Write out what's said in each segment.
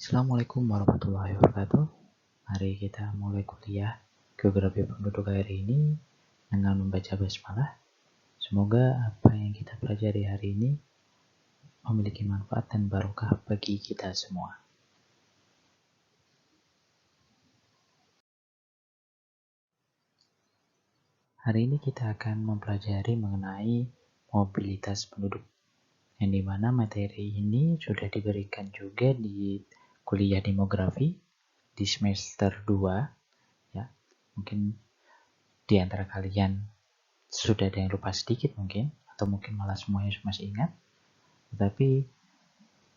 Assalamualaikum warahmatullahi wabarakatuh. Mari kita mulai kuliah Geografi Penduduk hari ini dengan membaca basmalah. Semoga apa yang kita pelajari hari ini memiliki manfaat dan barokah bagi kita semua. Hari ini kita akan mempelajari mengenai mobilitas penduduk, yang dimana materi ini sudah diberikan juga di kuliah demografi di semester 2, ya. Mungkin di antara kalian sudah ada yang lupa sedikit mungkin, atau mungkin malah semuanya masih ingat, tetapi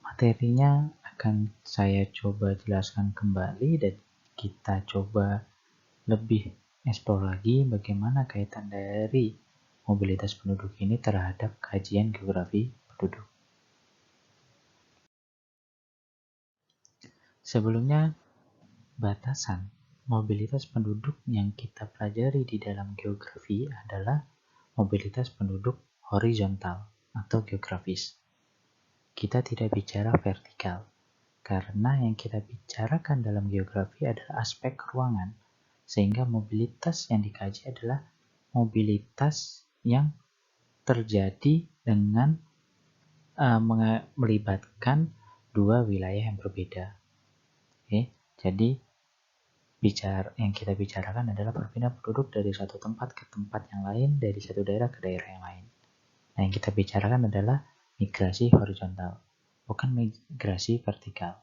materinya akan saya coba jelaskan kembali dan kita coba lebih eksplor lagi bagaimana kaitan dari mobilitas penduduk ini terhadap kajian geografi penduduk. Sebelumnya, batasan mobilitas penduduk yang kita pelajari di dalam geografi adalah mobilitas penduduk horizontal atau geografis. Kita tidak bicara vertikal, karena yang kita bicarakan dalam geografi adalah aspek ruangan, sehingga mobilitas yang dikaji adalah mobilitas yang terjadi dengan melibatkan dua wilayah yang berbeda. Oke, jadi yang kita bicarakan adalah perpindahan penduduk dari satu tempat ke tempat yang lain, dari satu daerah ke daerah yang lain. Nah, yang kita bicarakan adalah migrasi horizontal, bukan migrasi vertikal.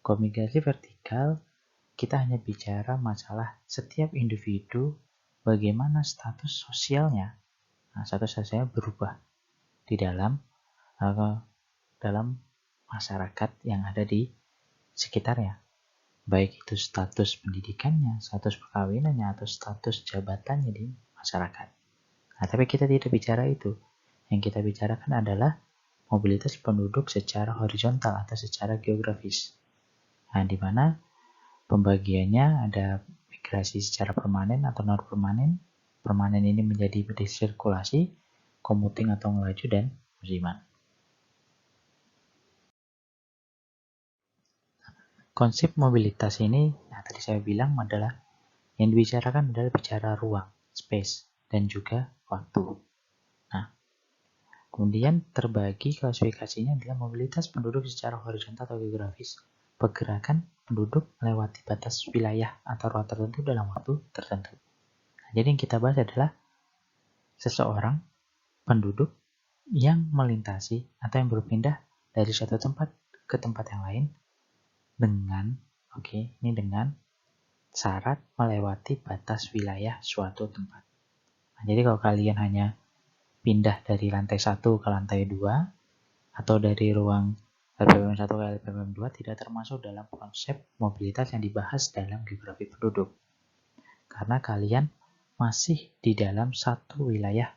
Kalau migrasi vertikal, kita hanya bicara masalah setiap individu, bagaimana status sosialnya. Nah, status sosialnya berubah di dalam masyarakat yang ada di sekitarnya. Baik itu status pendidikannya, status perkawinannya, atau status jabatannya di masyarakat. Nah, tapi kita tidak bicara itu. Yang kita bicarakan adalah mobilitas penduduk secara horizontal atau secara geografis. Nah, di mana pembagiannya ada migrasi secara permanen atau non-permanen. Permanen ini menjadi sirkulasi, komuting atau melaju, dan musiman. Konsep mobilitas ini, tadi saya bilang adalah yang dibicarakan adalah bicara ruang, space, dan juga waktu. Nah, kemudian terbagi klasifikasinya adalah mobilitas penduduk secara horizontal atau geografis. Pergerakan penduduk melewati batas wilayah atau ruang tertentu dalam waktu tertentu. Nah, jadi yang kita bahas adalah seseorang penduduk yang melintasi atau yang berpindah dari satu tempat ke tempat yang lain dengan syarat melewati batas wilayah suatu tempat. Nah, jadi kalau kalian hanya pindah dari lantai 1 ke lantai 2 atau dari ruang LPPM 1 ke LPPM 2 tidak termasuk dalam konsep mobilitas yang dibahas dalam geografi penduduk. Karena kalian masih di dalam satu wilayah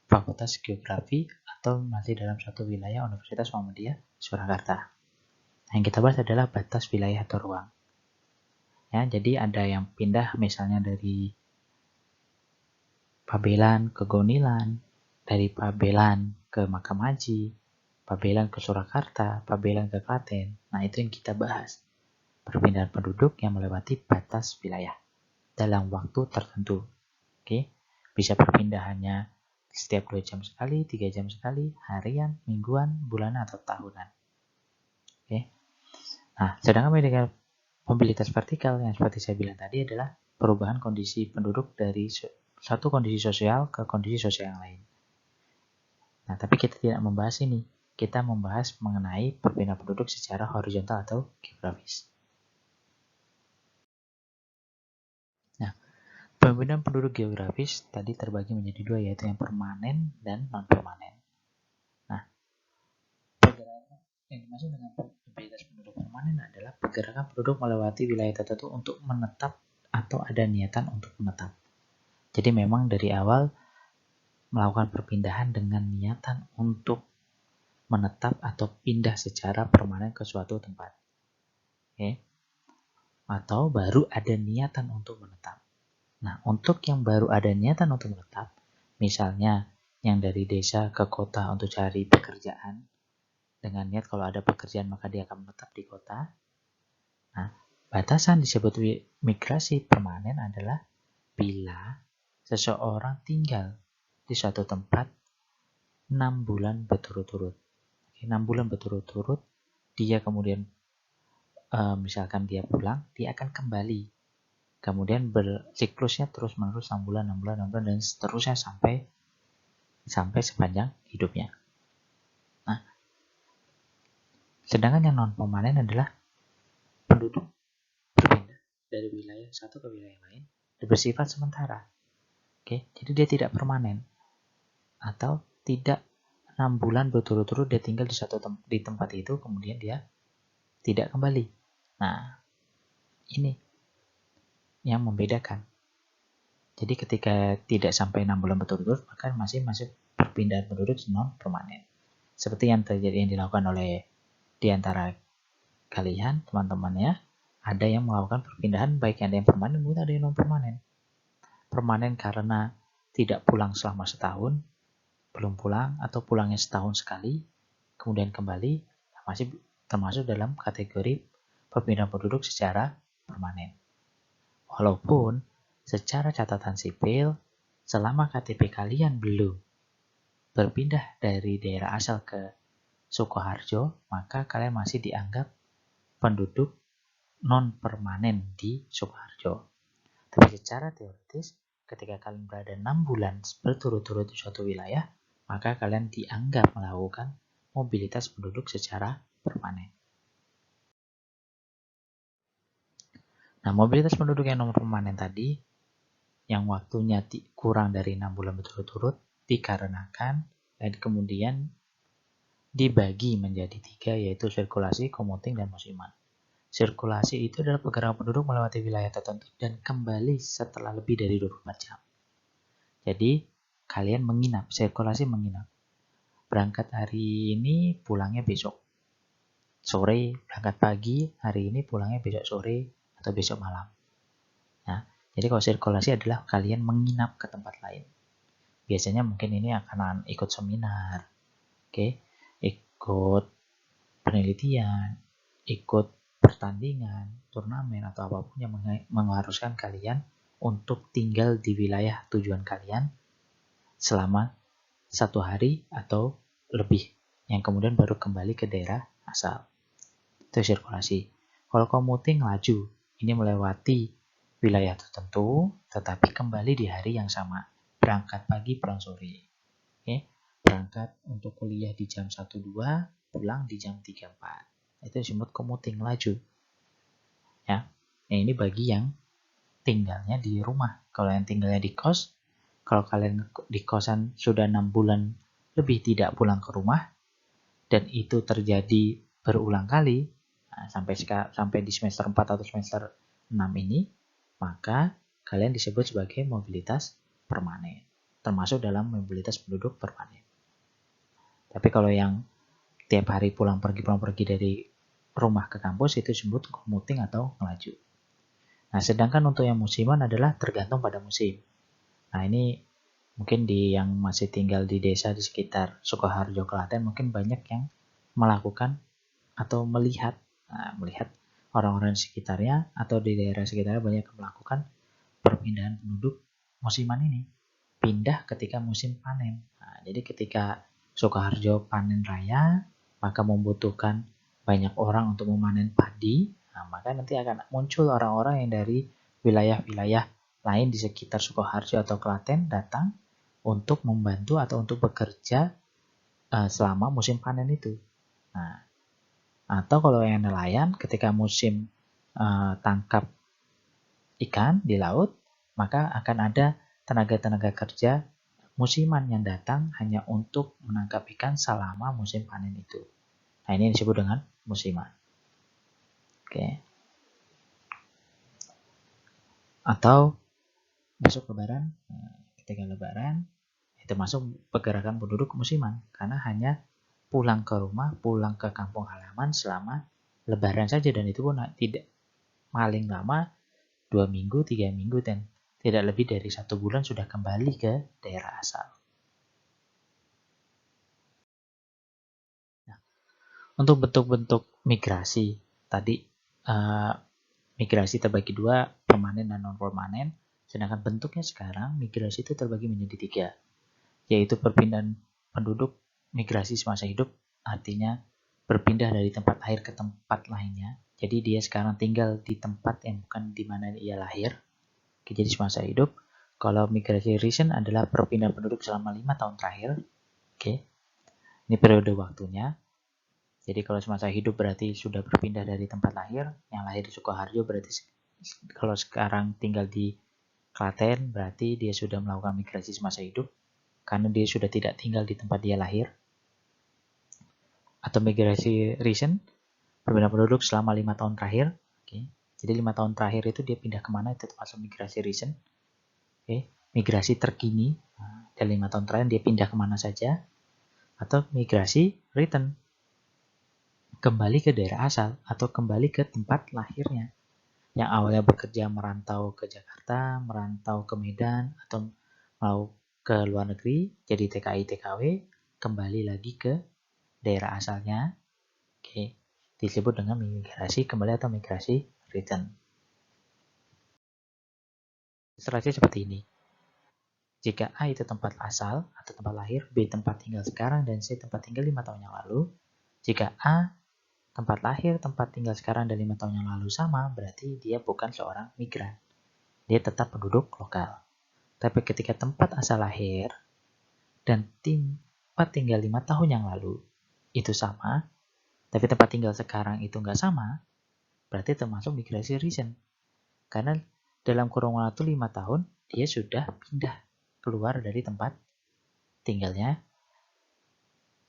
Fakultas Geografi atau masih dalam satu wilayah Universitas Muhammadiyah Surakarta. Yang kita bahas adalah batas wilayah atau ruang. Ya, jadi ada yang pindah misalnya dari Pabelan ke Gonilan, dari Pabelan ke Makam Haji, Pabelan ke Surakarta, Pabelan ke Klaten. Nah, itu yang kita bahas. Perpindahan penduduk yang melewati batas wilayah dalam waktu tertentu. Oke, bisa perpindahannya setiap 2 jam sekali, 3 jam sekali, harian, mingguan, bulanan, atau tahunan. Oke. Nah, sedangkan dengan mobilitas vertikal yang seperti saya bilang tadi adalah perubahan kondisi penduduk dari satu kondisi sosial ke kondisi sosial yang lain. Nah, tapi kita tidak membahas ini. Kita membahas mengenai perpindahan penduduk secara horizontal atau geografis. Nah, perpindahan penduduk geografis tadi terbagi menjadi dua, yaitu yang permanen dan non-permanen. Nah, pergerakan yang dimaksud dengan mobilitas penduduk permanen adalah pergerakan penduduk melewati wilayah tertentu untuk menetap atau ada niatan untuk menetap. Jadi memang dari awal melakukan perpindahan dengan niatan untuk menetap atau pindah secara permanen ke suatu tempat. Oke. Atau baru ada niatan untuk menetap. Nah, untuk yang baru ada niatan untuk menetap, misalnya yang dari desa ke kota untuk cari pekerjaan, dengan niat kalau ada pekerjaan maka dia akan menetap di kota. Nah, batasan disebut migrasi permanen adalah bila seseorang tinggal di suatu tempat 6 bulan berturut-turut. 6 bulan berturut-turut, dia kemudian misalkan dia pulang, dia akan kembali. Kemudian bersiklusnya terus-menerus 6 bulan, 6 bulan, 6 bulan, dan seterusnya sampai sepanjang hidupnya. Nah, sedangkan yang non-permanen adalah penduduk berpindah dari wilayah satu ke wilayah lain dan bersifat sementara. Oke, jadi dia tidak permanen atau tidak 6 bulan berturut-turut dia tinggal di tempat itu, kemudian dia tidak kembali. Nah, ini yang membedakan. Jadi ketika tidak sampai 6 bulan berturut-turut, maka masih masuk perpindahan penduduk non permanen. Seperti yang dilakukan oleh di antara kalian, teman-temannya, ada yang melakukan perpindahan baik yang ada yang permanen maupun ada yang non permanen. Permanen karena tidak pulang selama setahun, belum pulang atau pulangnya setahun sekali, kemudian kembali, masih termasuk dalam kategori perpindahan penduduk secara permanen. Walaupun secara catatan sipil, selama KTP kalian belum berpindah dari daerah asal ke Sukoharjo, maka kalian masih dianggap penduduk non-permanen di Sukoharjo. Tapi secara teoritis, ketika kalian berada 6 bulan berturut-turut di suatu wilayah, maka kalian dianggap melakukan mobilitas penduduk secara permanen. Nah, mobilitas penduduk yang non-permanen tadi, yang waktunya kurang dari 6 bulan berturut-turut, dikarenakan dan kemudian dibagi menjadi 3, yaitu sirkulasi, commuting, dan musiman. Sirkulasi itu adalah pergerakan penduduk melewati wilayah tertentu dan kembali setelah lebih dari 24 jam. Jadi, kalian menginap, sirkulasi menginap. Berangkat hari ini, pulangnya besok sore, berangkat pagi, hari ini pulangnya besok sore atau besok malam. Nah, jadi kalau sirkulasi adalah kalian menginap ke tempat lain. Biasanya mungkin ini akan ikut seminar, ikut penelitian, ikut pertandingan, turnamen, atau apapun yang mengharuskan kalian untuk tinggal di wilayah tujuan kalian selama 1 hari atau lebih, yang kemudian baru kembali ke daerah asal. Itu sirkulasi. Kalau commuting, laju. Ini melewati wilayah tertentu, tetapi kembali di hari yang sama. Berangkat pagi, pulang sore. Berangkat untuk kuliah di jam 1-2, pulang di jam 3-4. Itu disebut commuting, laju. Ya. Nah, ini bagi yang tinggalnya di rumah. Kalau yang tinggalnya di kos, kalau kalian di kosan sudah 6 bulan lebih tidak pulang ke rumah, dan itu terjadi berulang kali, nah, sampai di semester 4 atau semester 6 ini, maka kalian disebut sebagai mobilitas permanen. Termasuk dalam mobilitas penduduk permanen. Tapi kalau yang tiap hari pulang pergi dari rumah ke kampus, itu disebut commuting atau ngelaju. Nah, sedangkan untuk yang musiman adalah tergantung pada musim. Nah, ini mungkin yang masih tinggal di desa di sekitar Sukoharjo, Klaten, mungkin banyak yang melakukan atau melihat orang-orang di sekitarnya atau di daerah sekitarnya banyak yang melakukan perpindahan penduduk musiman ini. Pindah ketika musim panen. Nah, jadi ketika Sukoharjo panen raya, maka membutuhkan banyak orang untuk memanen padi. Nah, maka nanti akan muncul orang-orang yang dari wilayah-wilayah lain di sekitar Sukoharjo atau Klaten datang untuk membantu atau untuk bekerja selama musim panen itu. Nah, atau kalau yang nelayan, ketika musim tangkap ikan di laut, maka akan ada tenaga-tenaga kerja musiman yang datang hanya untuk menangkap ikan selama musim panen itu. Nah, ini disebut dengan musiman. Oke. Atau besok lebaran, ketika lebaran, itu masuk pergerakan penduduk musiman. Karena hanya pulang ke rumah, pulang ke kampung halaman selama lebaran saja. Dan itu pun tidak paling lama 2 minggu, 3 minggu, dan tidak lebih dari 1 bulan sudah kembali ke daerah asal. Nah, Untuk bentuk-bentuk migrasi, tadi migrasi terbagi dua, permanen dan non-permanen. Sedangkan bentuknya sekarang, migrasi itu terbagi menjadi tiga, yaitu perpindahan penduduk migrasi semasa hidup, artinya berpindah dari tempat lahir ke tempat lainnya. Jadi dia sekarang tinggal di tempat yang bukan di mana ia lahir. Oke, jadi semasa hidup. Kalau migrasi recent adalah perpindahan penduduk selama 5 tahun terakhir. Oke, ini periode waktunya. Jadi kalau semasa hidup berarti sudah berpindah dari tempat lahir, yang lahir di Sukoharjo berarti kalau sekarang tinggal di Klaten berarti dia sudah melakukan migrasi semasa hidup karena dia sudah tidak tinggal di tempat dia lahir. Atau migrasi recent, perpindahan penduduk selama 5 tahun terakhir. Oke. Jadi 5 tahun terakhir itu dia pindah kemana, itu termasuk migrasi recent. Oke. Migrasi terkini, dari 5 tahun terakhir dia pindah kemana saja. Atau migrasi return, kembali ke daerah asal atau kembali ke tempat lahirnya. Yang awalnya bekerja merantau ke Jakarta, merantau ke Medan, atau mau ke luar negeri, jadi TKI TKW, kembali lagi ke daerah asalnya. Oke, disebut dengan migrasi kembali atau migrasi return. Ilustrasi seperti ini. Jika A itu tempat asal atau tempat lahir, B tempat tinggal sekarang, dan C tempat tinggal 5 tahun yang lalu. Jika A tempat lahir, tempat tinggal sekarang, dan 5 tahun yang lalu sama, berarti dia bukan seorang migran. Dia tetap penduduk lokal. Tapi ketika tempat asal lahir dan tempat tinggal 5 tahun yang lalu itu sama, tapi tempat tinggal sekarang itu nggak sama, berarti termasuk migrasi recent. Karena dalam kurun waktu 5 tahun, dia sudah pindah keluar dari tempat tinggalnya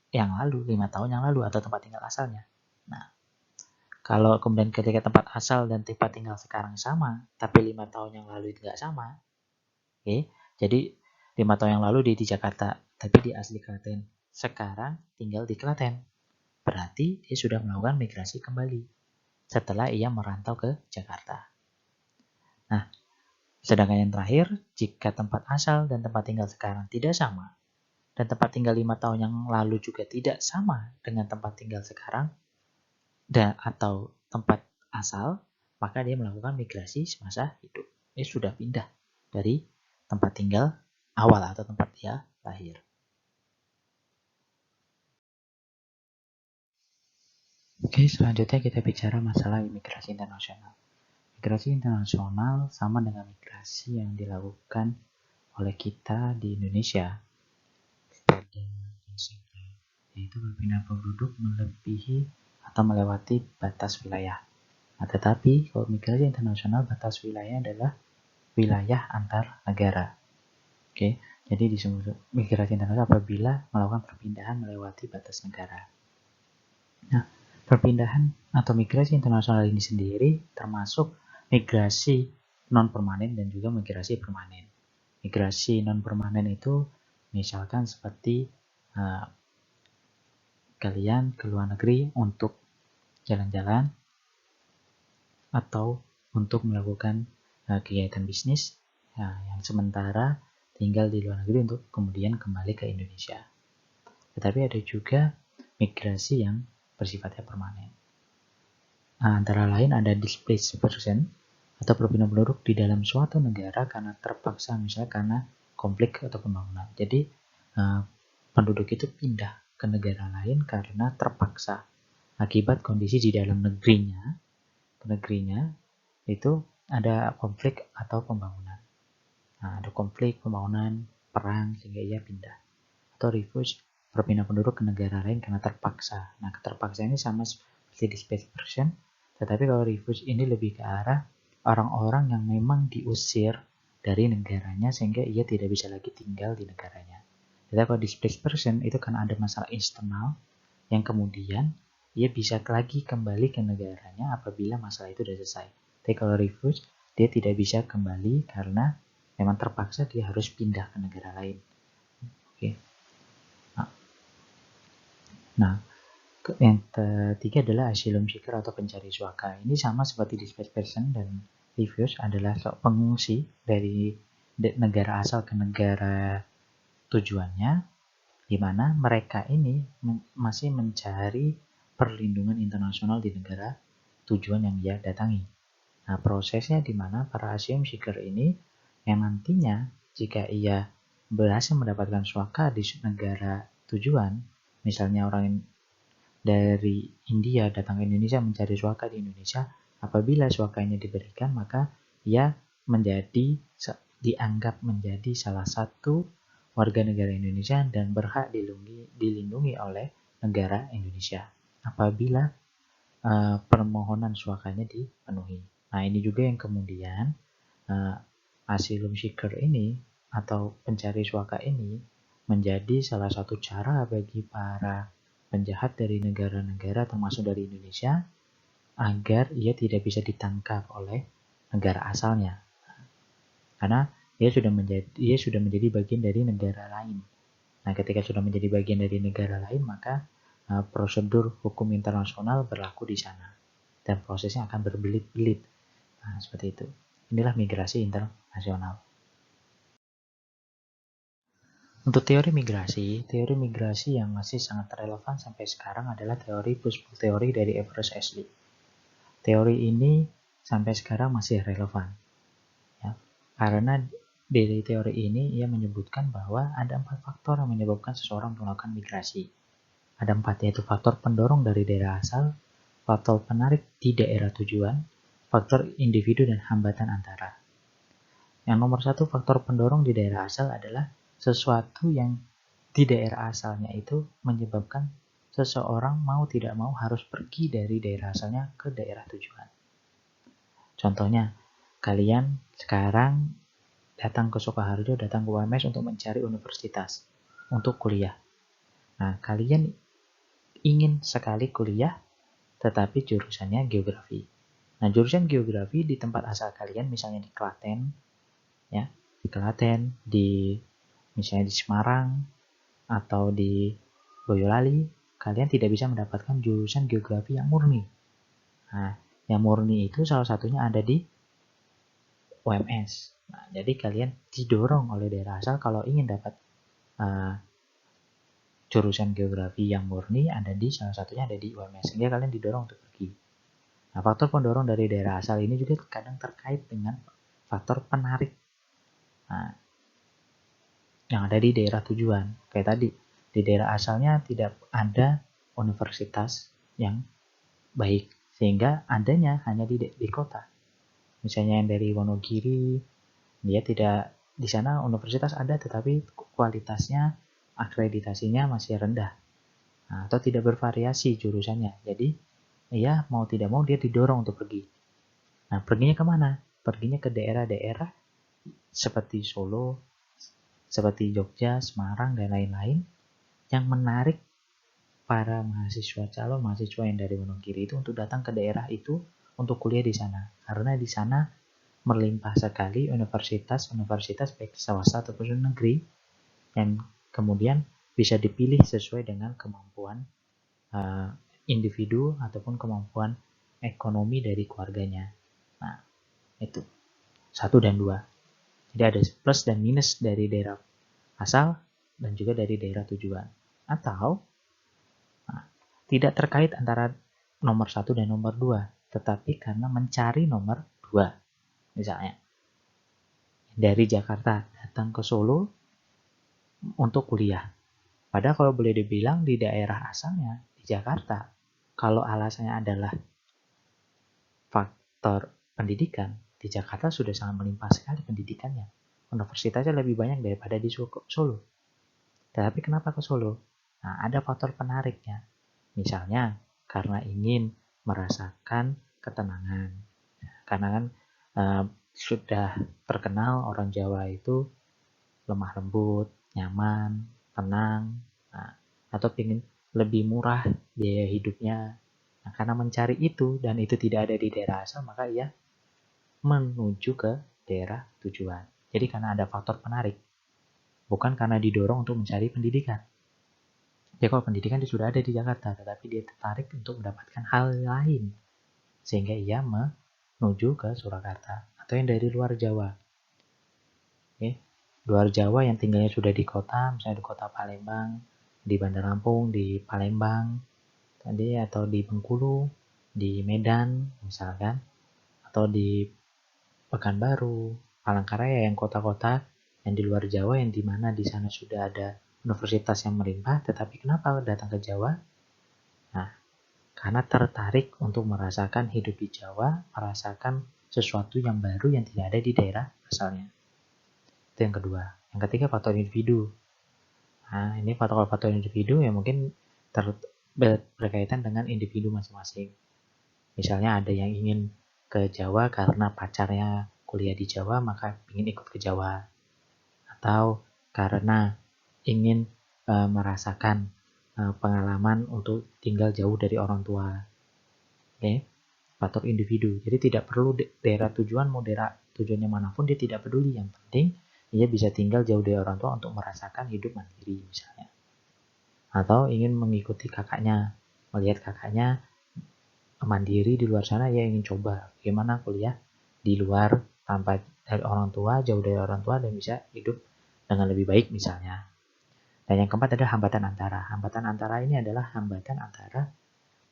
yang lalu, 5 tahun yang lalu, atau tempat tinggal asalnya. Nah, kalau kemudian ketika tempat asal dan tempat tinggal sekarang sama, tapi 5 tahun yang lalu itu nggak sama, oke, jadi 5 tahun yang lalu dia di Jakarta, tapi dia asli Klaten. Sekarang tinggal di Klaten. Berarti dia sudah melakukan migrasi kembali setelah ia merantau ke Jakarta. Nah, sedangkan yang terakhir, jika tempat asal dan tempat tinggal sekarang tidak sama, dan tempat tinggal 5 tahun yang lalu juga tidak sama dengan tempat tinggal sekarang, dan atau tempat asal, maka dia melakukan migrasi semasa hidup. Dia sudah pindah dari tempat tinggal awal atau tempat dia lahir. Oke, selanjutnya kita bicara masalah imigrasi internasional. Migrasi internasional sama dengan migrasi yang dilakukan oleh kita di Indonesia. Pada prinsipnya, yaitu perpindahan penduduk melebihi atau melewati batas wilayah. Nah, tetapi kalau migrasi internasional, batas wilayah adalah wilayah antar negara. Oke, jadi disebut migrasi internasional apabila melakukan perpindahan melewati batas negara. Nah, perpindahan atau migrasi internasional ini sendiri termasuk migrasi non-permanen dan juga migrasi permanen. Migrasi non-permanen itu misalkan seperti kalian ke luar negeri untuk jalan-jalan atau untuk melakukan kegiatan bisnis yang sementara tinggal di luar negeri untuk kemudian kembali ke Indonesia. Tetapi ada juga migrasi yang bersifatnya permanen. Antara lain ada displaced person atau perpindahan penduduk di dalam suatu negara karena terpaksa, misalnya karena konflik atau pembangunan. Jadi penduduk itu pindah ke negara lain karena terpaksa akibat kondisi di dalam negerinya itu ada konflik atau pembangunan. Nah, ada konflik, pembangunan, perang sehingga ia pindah. Atau refuge, perpindahan penduduk ke negara lain karena terpaksa. Nah, keterpaksaan ini sama seperti displaced person, tetapi kalau refuge ini lebih ke arah orang-orang yang memang diusir dari negaranya sehingga ia tidak bisa lagi tinggal di negaranya. Tetapi kalau displaced person itu karena ada masalah eksternal yang kemudian ia bisa lagi kembali ke negaranya apabila masalah itu sudah selesai. Tapi kalau refuge, dia tidak bisa kembali karena memang terpaksa dia harus pindah ke negara lain. Oke. Nah, yang ketiga adalah asylum seeker atau pencari suaka. Ini sama seperti displaced person dan refuge adalah pengungsi dari negara asal ke negara tujuannya, di mana mereka ini masih mencari perlindungan internasional di negara tujuan yang ia datangi. Nah, prosesnya di mana para asylum seeker ini yang nantinya jika ia berhasil mendapatkan suaka di negara tujuan, misalnya orang dari India datang ke Indonesia mencari suaka di Indonesia, apabila suakanya diberikan maka ia dianggap menjadi salah satu warga negara Indonesia dan berhak dilindungi oleh negara Indonesia apabila permohonan suakanya dipenuhi. Nah, ini juga yang kemudian asylum seeker ini atau pencari suaka ini menjadi salah satu cara bagi para penjahat dari negara-negara termasuk dari Indonesia agar ia tidak bisa ditangkap oleh negara asalnya. Karena dia sudah menjadi bagian dari negara lain. Nah, ketika sudah menjadi bagian dari negara lain, maka prosedur hukum internasional berlaku di sana. Dan prosesnya akan berbelit-belit. Nah, seperti itu. Inilah migrasi internasional. Untuk teori migrasi yang masih sangat relevan sampai sekarang adalah teori dari Everest Ashley. Teori ini sampai sekarang masih relevan. Ya, karena dari teori ini ia menyebutkan bahwa ada 4 faktor yang menyebabkan seseorang melakukan migrasi. Ada 4, yaitu faktor pendorong dari daerah asal, faktor penarik di daerah tujuan, faktor individu dan hambatan antara. Yang nomor 1, faktor pendorong di daerah asal adalah sesuatu yang di daerah asalnya itu menyebabkan seseorang mau tidak mau harus pergi dari daerah asalnya ke daerah tujuan. Contohnya, kalian sekarang datang ke Sukoharjo, datang ke UMS untuk mencari universitas, untuk kuliah. Nah, kalian ingin sekali kuliah, tetapi jurusannya geografi. Nah, jurusan geografi di tempat asal kalian, misalnya di Klaten, ya, misalnya di Semarang, atau di Boyolali, kalian tidak bisa mendapatkan jurusan geografi yang murni. Nah, yang murni itu salah satunya ada di UMS. Nah, jadi kalian didorong oleh daerah asal kalau ingin dapat jurusan geografi yang murni ada di salah satunya ada di UMS, sehingga kalian didorong untuk pergi. Nah, faktor pendorong dari daerah asal ini juga kadang terkait dengan faktor penarik yang ada di daerah tujuan. Kayak tadi, di daerah asalnya tidak ada universitas yang baik, sehingga adanya hanya di kota. Misalnya yang dari Wonogiri, dia tidak, di sana universitas ada tetapi kualitasnya, akreditasinya masih rendah. Nah, atau tidak bervariasi jurusannya. Jadi, ya mau tidak mau dia didorong untuk pergi. Nah, perginya kemana? Perginya ke daerah-daerah seperti Solo, seperti Jogja, Semarang, dan lain-lain yang menarik para calon mahasiswa yang dari Wonogiri itu untuk datang ke daerah itu untuk kuliah di sana. Karena di sana melimpah sekali universitas baik swasta ataupun negeri yang kemudian bisa dipilih sesuai dengan kemampuan individu ataupun kemampuan ekonomi dari keluarganya. Nah, itu 1 dan 2. Jadi ada plus dan minus dari daerah asal dan juga dari daerah tujuan. Atau tidak terkait antara nomor 1 dan nomor 2, tetapi karena mencari nomor 2. Misalnya, dari Jakarta datang ke Solo untuk kuliah. Padahal kalau boleh dibilang di daerah asalnya, di Jakarta, kalau alasannya adalah faktor pendidikan, di Jakarta sudah sangat melimpah sekali pendidikannya. Universitasnya lebih banyak daripada di Solo. Tetapi kenapa ke Solo? Nah, ada faktor penariknya. Misalnya, karena ingin merasakan ketenangan. Karena kan sudah terkenal orang Jawa itu lemah lembut, nyaman, tenang, atau ingin lebih murah biaya hidupnya. Nah, karena mencari itu dan itu tidak ada di daerah asal, maka ia menuju ke daerah tujuan. Jadi karena ada faktor penarik, bukan karena didorong untuk mencari pendidikan. Ya kalau pendidikan dia sudah ada di Jakarta, tetapi dia tertarik untuk mendapatkan hal lain, sehingga ia menuju ke Surakarta atau yang dari luar Jawa. Oke. Luar Jawa yang tinggalnya sudah di kota, misalnya di kota Palembang, di Bandar Lampung, di Palembang, Tadi atau di Bengkulu, di Medan misalkan, atau di Pekanbaru, Palangkaraya yang kota-kota yang di luar Jawa yang dimana di sana sudah ada universitas yang melimpah, tetapi kenapa datang ke Jawa? Nah, karena tertarik untuk merasakan hidup di Jawa, merasakan sesuatu yang baru yang tidak ada di daerah asalnya. Itu yang kedua. Yang ketiga, faktor individu. Nah, ini faktor-faktor individu yang mungkin berkaitan dengan individu masing-masing. Misalnya ada yang ingin ke Jawa karena pacarnya kuliah di Jawa, maka ingin ikut ke Jawa. Atau karena ingin merasakan pengalaman untuk tinggal jauh dari orang tua. Oke, faktor individu. Jadi tidak perlu daerah tujuan, mau daerah tujuannya manapun dia tidak peduli. Yang penting dia bisa tinggal jauh dari orang tua untuk merasakan hidup mandiri misalnya. Atau ingin mengikuti kakaknya, melihat kakaknya mandiri di luar sana, ya ingin coba bagaimana kuliah di luar tanpa dari orang tua, jauh dari orang tua, dan bisa hidup dengan lebih baik misalnya. Dan yang keempat adalah hambatan antara. Hambatan antara ini adalah hambatan antara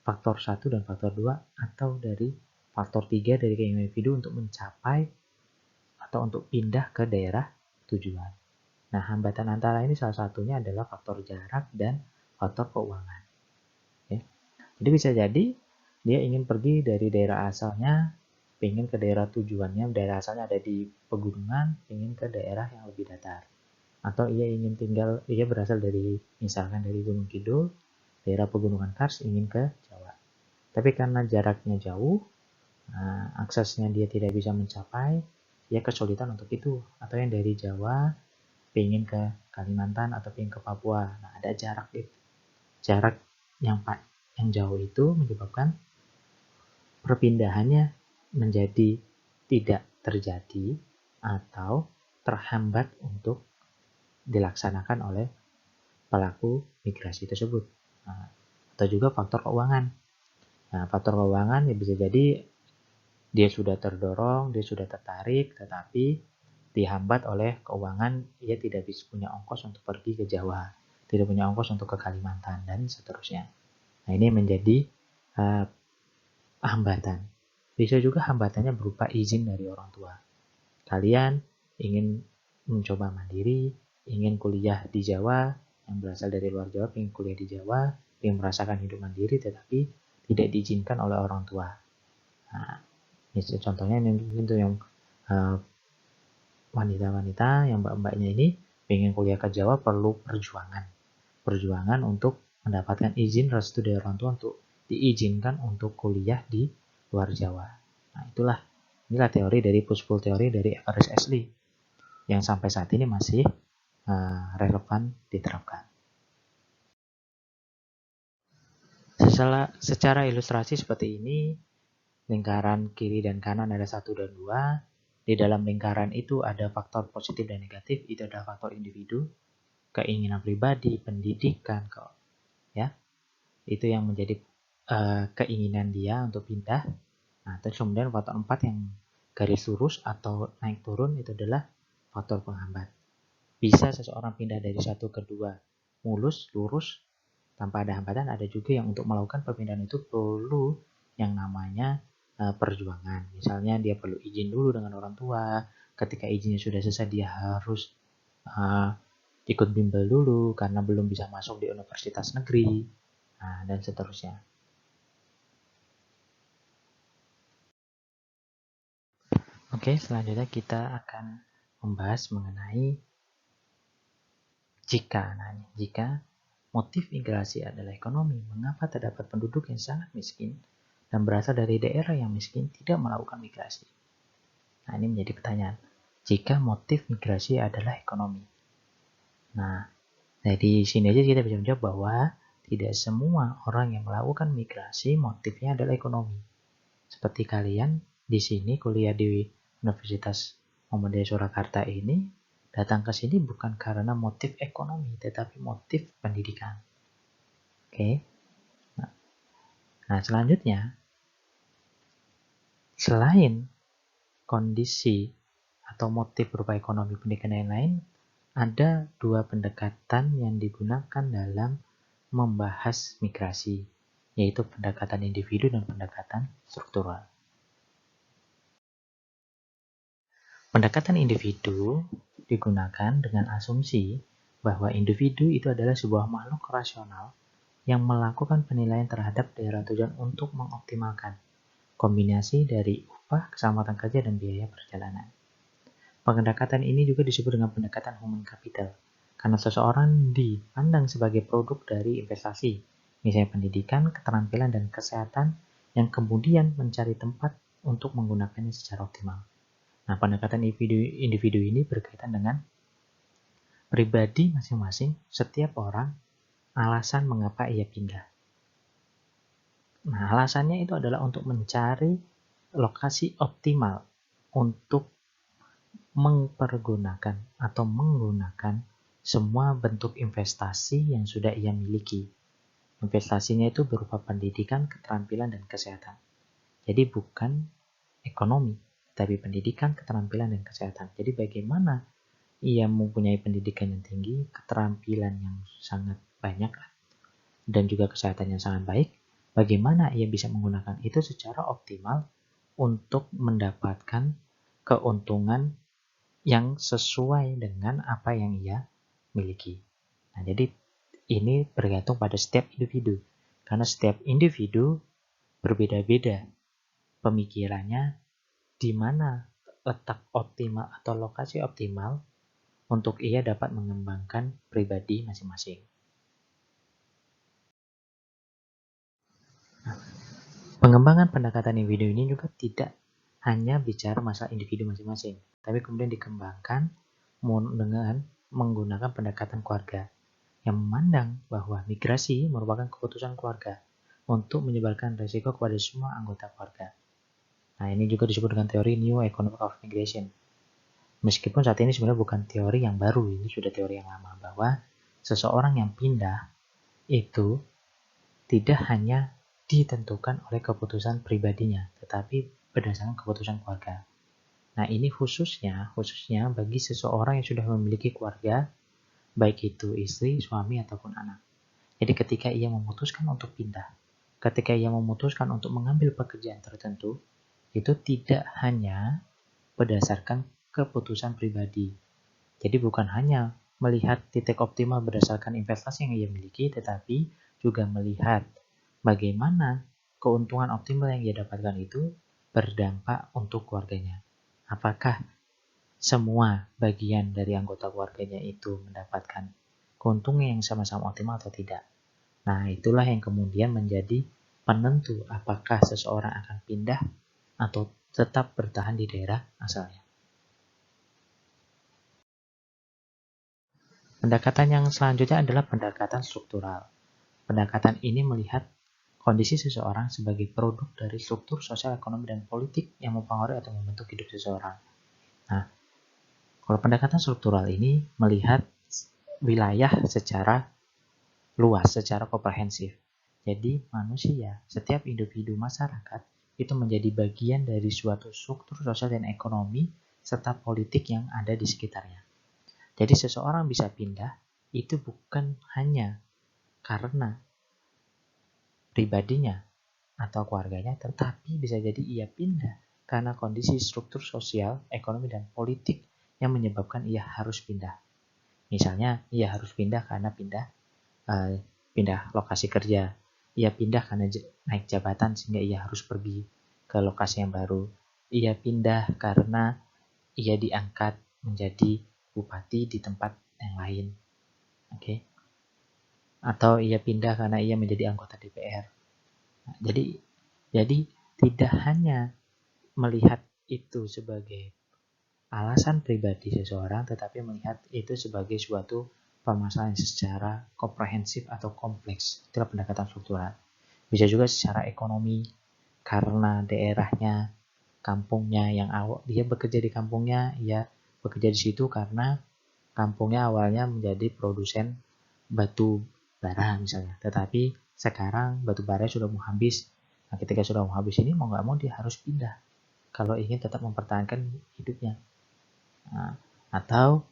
faktor 1 dan faktor 2 atau dari faktor 3 dari keinginan individu untuk mencapai atau untuk pindah ke daerah tujuan. Nah, hambatan antara ini salah satunya adalah faktor jarak dan faktor keuangan. Ya. Jadi bisa jadi dia ingin pergi dari daerah asalnya, ingin ke daerah tujuannya, daerah asalnya ada di pegunungan, ingin ke daerah yang lebih datar. Atau ia berasal dari misalkan dari Gunung Kidul, daerah pegunungan Kars, ingin ke Jawa. Tapi karena jaraknya jauh, aksesnya dia tidak bisa mencapai, dia kesulitan untuk itu. Atau yang dari Jawa pengen ke Kalimantan atau pengen ke Papua. Nah, ada jarak itu. Jarak yang jauh itu menyebabkan perpindahannya menjadi tidak terjadi atau terhambat untuk dilaksanakan oleh pelaku migrasi tersebut. Nah, atau juga faktor keuangan. Nah, faktor keuangan ya bisa jadi dia sudah terdorong, dia sudah tertarik, tetapi dihambat oleh keuangan, ia tidak bisa punya ongkos untuk pergi ke Jawa, tidak punya ongkos untuk ke Kalimantan, dan seterusnya. Nah, ini menjadi hambatan. Bisa juga hambatannya berupa izin dari orang tua. Kalian ingin mencoba mandiri, ingin kuliah di Jawa, yang berasal dari luar Jawa, ingin kuliah di Jawa, ingin merasakan hidup mandiri, tetapi tidak diizinkan oleh orang tua. Nah, ini contohnya itu yang wanita-wanita, yang mbak-mbaknya ini ingin kuliah ke Jawa perlu perjuangan untuk mendapatkan izin restu dari orang tua untuk diizinkan untuk kuliah di luar Jawa. Nah, inilah teori dari push-pull teori dari Everest Ashley yang sampai saat ini masih relevan diterapkan. Secara ilustrasi seperti ini, lingkaran kiri dan kanan ada 1 dan 2. Di dalam lingkaran itu ada faktor positif dan negatif, itu adalah faktor individu, keinginan pribadi, pendidikan, ya. Itu yang menjadi keinginan dia untuk pindah. Nah, terus kemudian faktor 4 yang garis lurus atau naik turun itu adalah faktor penghambat. Bisa seseorang pindah dari 1 ke 2 mulus, lurus, tanpa ada hambatan. Ada juga yang untuk melakukan perpindahan itu perlu yang namanya perjuangan. Misalnya dia perlu izin dulu dengan orang tua. Ketika izinnya sudah selesai, dia harus ikut bimbel dulu karena belum bisa masuk di universitas negeri, dan seterusnya. Oke, selanjutnya kita akan membahas mengenai jika motif migrasi adalah ekonomi, mengapa terdapat penduduk yang sangat miskin dan berasal dari daerah yang miskin tidak melakukan migrasi? Nah, ini menjadi pertanyaan. Jika motif migrasi adalah ekonomi. Nah, dari sini aja kita bisa menjawab bahwa tidak semua orang yang melakukan migrasi motifnya adalah ekonomi. Seperti kalian di sini kuliah di Universitas Muhammadiyah Surakarta ini datang ke sini bukan karena motif ekonomi, tetapi motif pendidikan. Oke. Nah, selanjutnya, selain kondisi atau motif berupa ekonomi, pendidikan, dan lain-lain, ada 2 pendekatan yang digunakan dalam membahas migrasi. yaitu pendekatan individu dan pendekatan struktural. Pendekatan individu digunakan dengan asumsi bahwa individu itu adalah sebuah makhluk rasional yang melakukan penilaian terhadap daerah tujuan untuk mengoptimalkan kombinasi dari upah, keselamatan kerja, dan biaya perjalanan. Pendekatan ini juga disebut dengan pendekatan human capital, karena seseorang dipandang sebagai produk dari investasi, misalnya pendidikan, keterampilan, dan kesehatan, yang kemudian mencari tempat untuk menggunakannya secara optimal. Nah, pendekatan individu ini berkaitan dengan pribadi masing-masing, setiap orang, alasan mengapa ia pindah. Nah, alasannya itu adalah untuk mencari lokasi optimal untuk mempergunakan atau menggunakan semua bentuk investasi yang sudah ia miliki. Investasinya itu berupa pendidikan, keterampilan, dan kesehatan. Jadi bukan ekonomi, tapi pendidikan, keterampilan, dan kesehatan. Jadi bagaimana ia mempunyai pendidikan yang tinggi, keterampilan yang sangat banyak, dan juga kesehatan yang sangat baik, bagaimana ia bisa menggunakan itu secara optimal untuk mendapatkan keuntungan yang sesuai dengan apa yang ia miliki. Nah, jadi ini bergantung pada setiap individu, karena setiap individu berbeda-beda pemikirannya, di mana letak optimal atau lokasi optimal untuk ia dapat mengembangkan pribadi masing-masing. Nah, pengembangan pendekatan individu ini juga tidak hanya bicara masalah individu masing-masing, tapi kemudian dikembangkan dengan menggunakan pendekatan keluarga yang memandang bahwa migrasi merupakan keputusan keluarga untuk menyebarkan risiko kepada semua anggota keluarga. Nah, ini juga disebut dengan teori New Economic of Migration. Meskipun saat ini sebenarnya bukan teori yang baru, ini sudah teori yang lama, bahwa seseorang yang pindah itu tidak hanya ditentukan oleh keputusan pribadinya, tetapi berdasarkan keputusan keluarga. Nah, ini khususnya bagi seseorang yang sudah memiliki keluarga, baik itu istri, suami, ataupun anak. Jadi ketika ia memutuskan untuk pindah, ketika ia memutuskan untuk mengambil pekerjaan tertentu, itu tidak hanya berdasarkan keputusan pribadi. Jadi bukan hanya melihat titik optimal berdasarkan investasi yang ia miliki, tetapi juga melihat bagaimana keuntungan optimal yang ia dapatkan itu berdampak untuk keluarganya. Apakah semua bagian dari anggota keluarganya itu mendapatkan keuntungan yang sama-sama optimal atau tidak? Nah, itulah yang kemudian menjadi penentu apakah seseorang akan pindah atau tetap bertahan di daerah asalnya. Pendekatan yang selanjutnya adalah pendekatan struktural. Pendekatan ini melihat kondisi seseorang sebagai produk dari struktur sosial, ekonomi, dan politik yang mempengaruhi atau membentuk hidup seseorang. Nah, kalau pendekatan struktural ini melihat wilayah secara luas, secara komprehensif. Jadi manusia, setiap individu masyarakat itu menjadi bagian dari suatu struktur sosial dan ekonomi serta politik yang ada di sekitarnya. Jadi seseorang bisa pindah itu bukan hanya karena pribadinya atau keluarganya, tetapi bisa jadi ia pindah karena kondisi struktur sosial, ekonomi, dan politik yang menyebabkan ia harus pindah. Misalnya, ia harus pindah karena pindah lokasi kerja. Ia pindah karena naik jabatan sehingga ia harus pergi ke lokasi yang baru. Ia pindah karena ia diangkat menjadi bupati di tempat yang lain. Oke. Atau ia pindah karena ia menjadi anggota DPR. Nah, jadi tidak hanya melihat itu sebagai alasan pribadi seseorang, tetapi melihat itu sebagai suatu permasalahan secara komprehensif atau kompleks. Itulah pendekatan struktural. Bisa juga secara ekonomi, karena daerahnya, kampungnya yang dia bekerja di kampungnya, ia bekerja di situ karena kampungnya awalnya menjadi produsen batu bara misalnya. Tetapi sekarang batu bara sudah mau habis. Nah, ketika sudah mau habis ini, mau nggak mau dia harus pindah kalau ingin tetap mempertahankan hidupnya. Nah, atau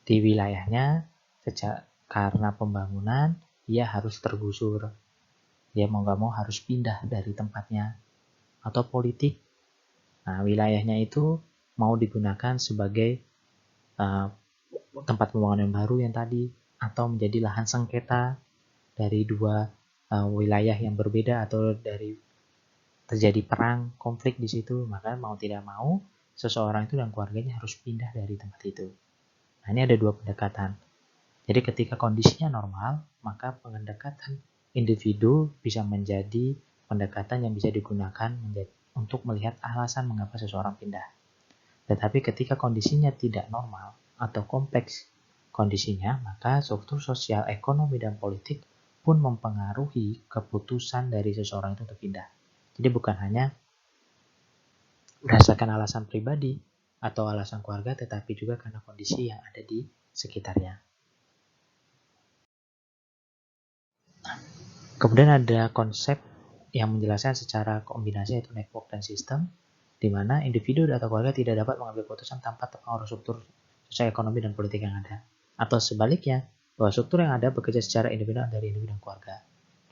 di wilayahnya karena pembangunan ia harus tergusur. dia mau nggak mau harus pindah dari tempatnya. Atau politik, nah wilayahnya itu mau digunakan sebagai tempat pembangunan baru yang tadi, atau menjadi lahan sengketa dari dua wilayah yang berbeda, atau dari terjadi perang, konflik di situ, maka mau tidak mau seseorang itu dan keluarganya harus pindah dari tempat itu. Nah, ini ada dua pendekatan. Jadi ketika kondisinya normal, maka pendekatan individu bisa menjadi pendekatan yang bisa digunakan untuk melihat alasan mengapa seseorang pindah. Tetapi ketika kondisinya tidak normal atau kompleks kondisinya, maka struktur sosial, ekonomi, dan politik pun mempengaruhi keputusan dari seseorang itu untuk pindah. Jadi bukan hanya berdasarkan alasan pribadi atau alasan keluarga, tetapi juga karena kondisi yang ada di sekitarnya. Kemudian ada konsep yang menjelaskan secara kombinasi yaitu network dan sistem, di mana individu atau keluarga tidak dapat mengambil keputusan tanpa terpengaruh struktur sosial, ekonomi, dan politik yang ada. Atau sebaliknya, bahwa struktur yang ada bekerja secara individu dari individu dan keluarga.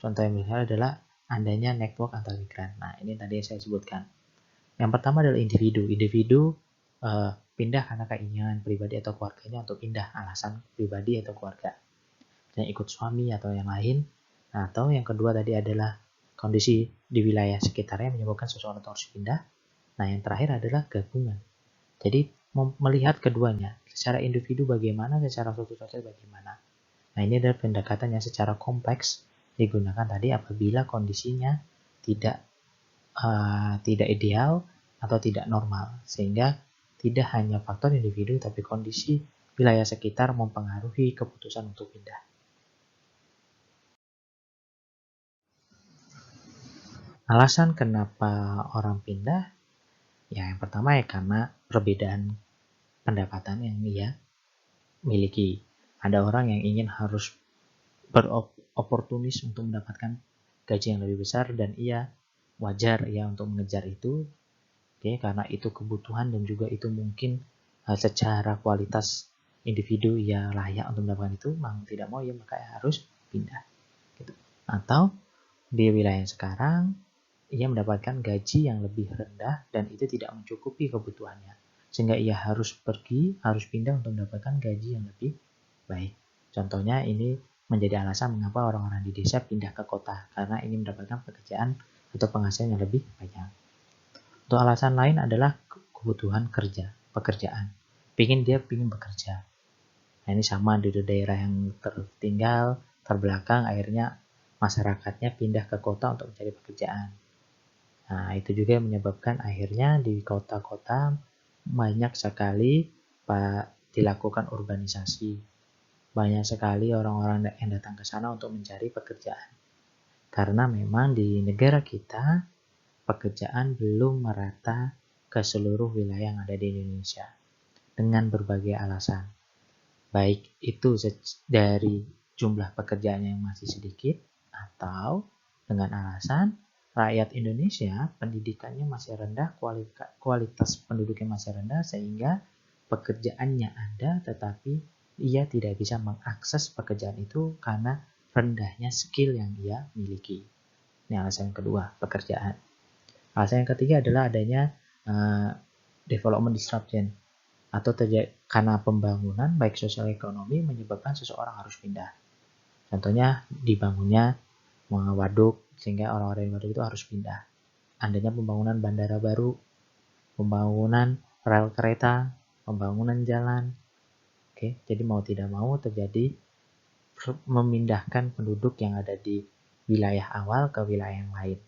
Contoh yang misalnya adalah adanya network antar migran. Nah, ini tadi yang saya sebutkan. Yang pertama adalah individu. Individu pindah karena keinginan pribadi atau keluarganya untuk pindah, alasan pribadi atau keluarga. Yang ikut suami atau yang lain. Nah, atau yang kedua tadi adalah kondisi di wilayah sekitarnya menyebabkan seseorang harus pindah. Nah, yang terakhir adalah gabungan. Jadi, melihat keduanya, secara individu bagaimana, secara sosial bagaimana. Nah, ini adalah pendekatan yang secara kompleks digunakan tadi apabila kondisinya tidak ideal atau tidak normal, sehingga tidak hanya faktor individu tapi kondisi wilayah sekitar mempengaruhi keputusan untuk pindah. Alasan kenapa orang pindah, ya yang pertama ya karena perbedaan pendapatan yang ia miliki. Ada orang yang ingin harus beroportunis untuk mendapatkan gaji yang lebih besar, dan ia wajar ya untuk mengejar itu. Oke, karena itu kebutuhan dan juga itu mungkin secara kualitas individu ya layak untuk mendapatkan itu, mau tidak mau ya maka harus pindah. Gitu. Atau di wilayah yang sekarang ia mendapatkan gaji yang lebih rendah dan itu tidak mencukupi kebutuhannya, sehingga ia harus pergi, harus pindah untuk mendapatkan gaji yang lebih baik. Contohnya ini menjadi alasan mengapa orang-orang di desa pindah ke kota, karena ini mendapatkan pekerjaan atau penghasilan yang lebih banyak. Untuk alasan lain adalah kebutuhan kerja, pekerjaan. Dia pingin bekerja. Nah, ini sama di daerah yang tertinggal, terbelakang, akhirnya masyarakatnya pindah ke kota untuk mencari pekerjaan. Nah, itu juga yang menyebabkan akhirnya di kota-kota banyak sekali dilakukan urbanisasi. Banyak sekali orang-orang yang datang ke sana untuk mencari pekerjaan. Karena memang di negara kita, pekerjaan belum merata ke seluruh wilayah yang ada di Indonesia. Dengan berbagai alasan. Baik itu dari jumlah pekerjaan yang masih sedikit, atau dengan alasan rakyat Indonesia pendidikannya masih rendah, kualitas penduduknya masih rendah, sehingga pekerjaannya ada tetapi ia tidak bisa mengakses pekerjaan itu karena rendahnya skill yang ia miliki. Ini alasan yang kedua, pekerjaan. Alasan yang ketiga adalah adanya development disruption, atau karena pembangunan baik sosial ekonomi menyebabkan seseorang harus pindah. Contohnya dibangunnya waduk sehingga orang-orang di waduk itu harus pindah. Adanya pembangunan bandara baru, pembangunan rel kereta, pembangunan jalan. Oke, jadi mau tidak mau terjadi memindahkan penduduk yang ada di wilayah awal ke wilayah yang lain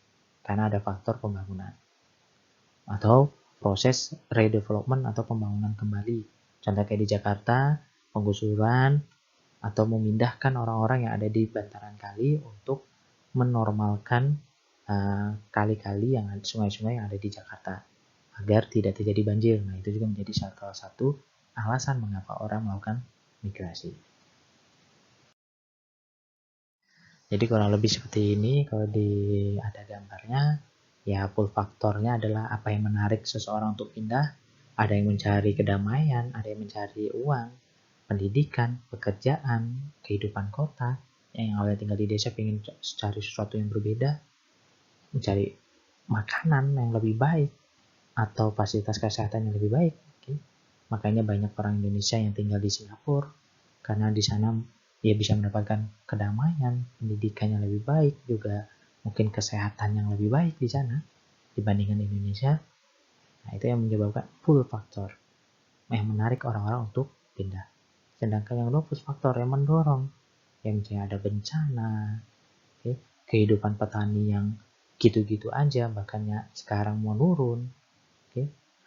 karena ada faktor pembangunan. Atau proses redevelopment atau pembangunan kembali. Contoh kayak di Jakarta, penggusuran atau memindahkan orang-orang yang ada di bantaran kali untuk menormalkan kali-kali yang ada, sungai-sungai yang ada di Jakarta agar tidak terjadi banjir. Nah, itu juga menjadi salah satu alasan mengapa orang melakukan migrasi. Jadi kurang lebih seperti ini kalau ada gambarnya. Ya, pull faktornya adalah apa yang menarik seseorang untuk pindah. Ada yang mencari kedamaian, ada yang mencari uang, pendidikan, pekerjaan, kehidupan kota, yang awalnya tinggal di desa pengen cari sesuatu yang berbeda, mencari makanan yang lebih baik atau fasilitas kesehatan yang lebih baik. Makanya banyak orang Indonesia yang tinggal di Singapura karena di sana dia bisa mendapatkan kedamaian, pendidikan yang lebih baik, juga mungkin kesehatan yang lebih baik di sana dibandingkan Indonesia. Nah, itu yang menyebabkan pull faktor yang menarik orang-orang untuk pindah. Sedangkan yang no pull faktor yang mendorong, yang misalnya ada bencana, kehidupan petani yang gitu-gitu aja, bahkan sekarang mau nurun,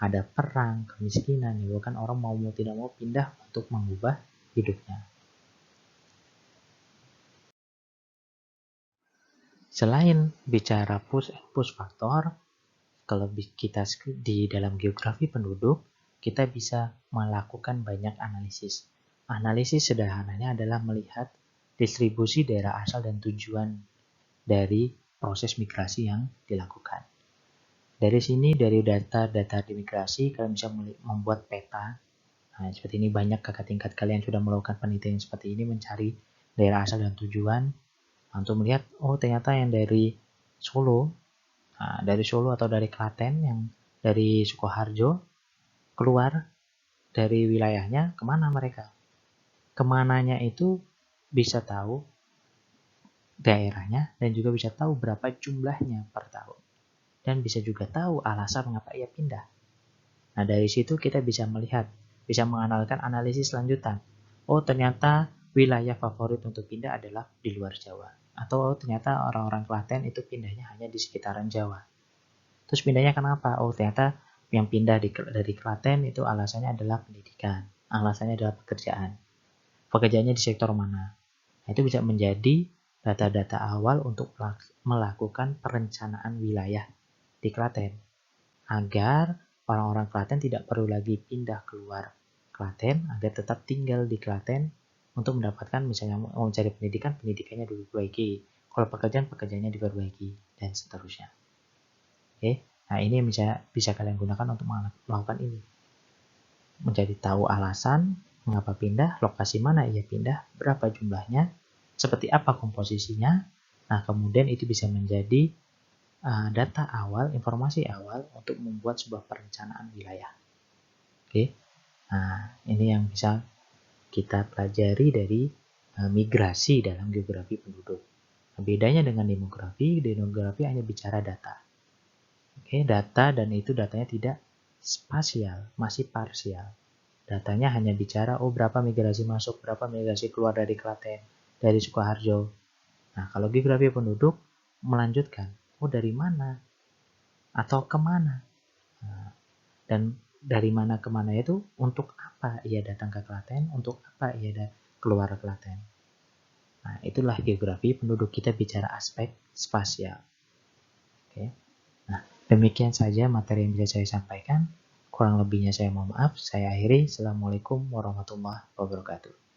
ada perang, kemiskinan, ya kan orang mau tidak mau pindah untuk mengubah hidupnya. Selain bicara push faktor, kalau kita di dalam geografi penduduk, kita bisa melakukan banyak analisis. Analisis sederhananya adalah melihat distribusi daerah asal dan tujuan dari proses migrasi yang dilakukan. Dari sini, dari data-data di migrasi, kalian bisa membuat peta. Nah, seperti ini banyak kakak tingkat kalian sudah melakukan penelitian seperti ini, mencari daerah asal dan tujuan. Untuk melihat, oh ternyata yang dari Solo, atau dari Klaten, yang dari Sukoharjo, keluar dari wilayahnya, kemana mereka? Kemananya itu bisa tahu daerahnya dan juga bisa tahu berapa jumlahnya per tahun. Dan bisa juga tahu alasan mengapa ia pindah. Nah, dari situ kita bisa melihat, bisa menganalkan analisis lanjutan. Oh, ternyata wilayah favorit untuk pindah adalah di luar Jawa. Atau ternyata orang-orang Klaten itu pindahnya hanya di sekitaran Jawa. Terus pindahnya kenapa? Oh, ternyata yang pindah dari Klaten itu alasannya adalah pendidikan. Alasannya adalah pekerjaan. Pekerjaannya di sektor mana? Nah, itu bisa menjadi data-data awal untuk melakukan perencanaan wilayah di Klaten. Agar orang-orang Klaten tidak perlu lagi pindah keluar Klaten, agar tetap tinggal di Klaten untuk mendapatkan, misalnya mau mencari pendidikan, pendidikannya diperbaiki. Kalau pekerjaannya diperbaiki, dan seterusnya. Oke, nah ini yang bisa kalian gunakan untuk melakukan ini. Mencari tahu alasan mengapa pindah, lokasi mana ia pindah, berapa jumlahnya, seperti apa komposisinya. Nah, kemudian itu bisa menjadi data awal, informasi awal untuk membuat sebuah perencanaan wilayah. Oke, nah ini yang bisa kita pelajari dari migrasi dalam geografi penduduk. Nah, bedanya dengan demografi hanya bicara data. Oke, data, dan itu datanya tidak spasial, masih parsial. Datanya hanya bicara, oh berapa migrasi masuk, berapa migrasi keluar dari Klaten, dari Sukoharjo. Nah, kalau geografi penduduk melanjutkan, oh dari mana, atau kemana. Nah, dan dari mana kemana itu, untuk apa ia datang ke Klaten, untuk apa ia keluar Klaten. Nah, itulah geografi penduduk, kita bicara aspek spasial. Oke. Nah, demikian saja materi yang bisa saya sampaikan. Kurang lebihnya saya mohon maaf. Saya akhiri. Assalamualaikum warahmatullahi wabarakatuh.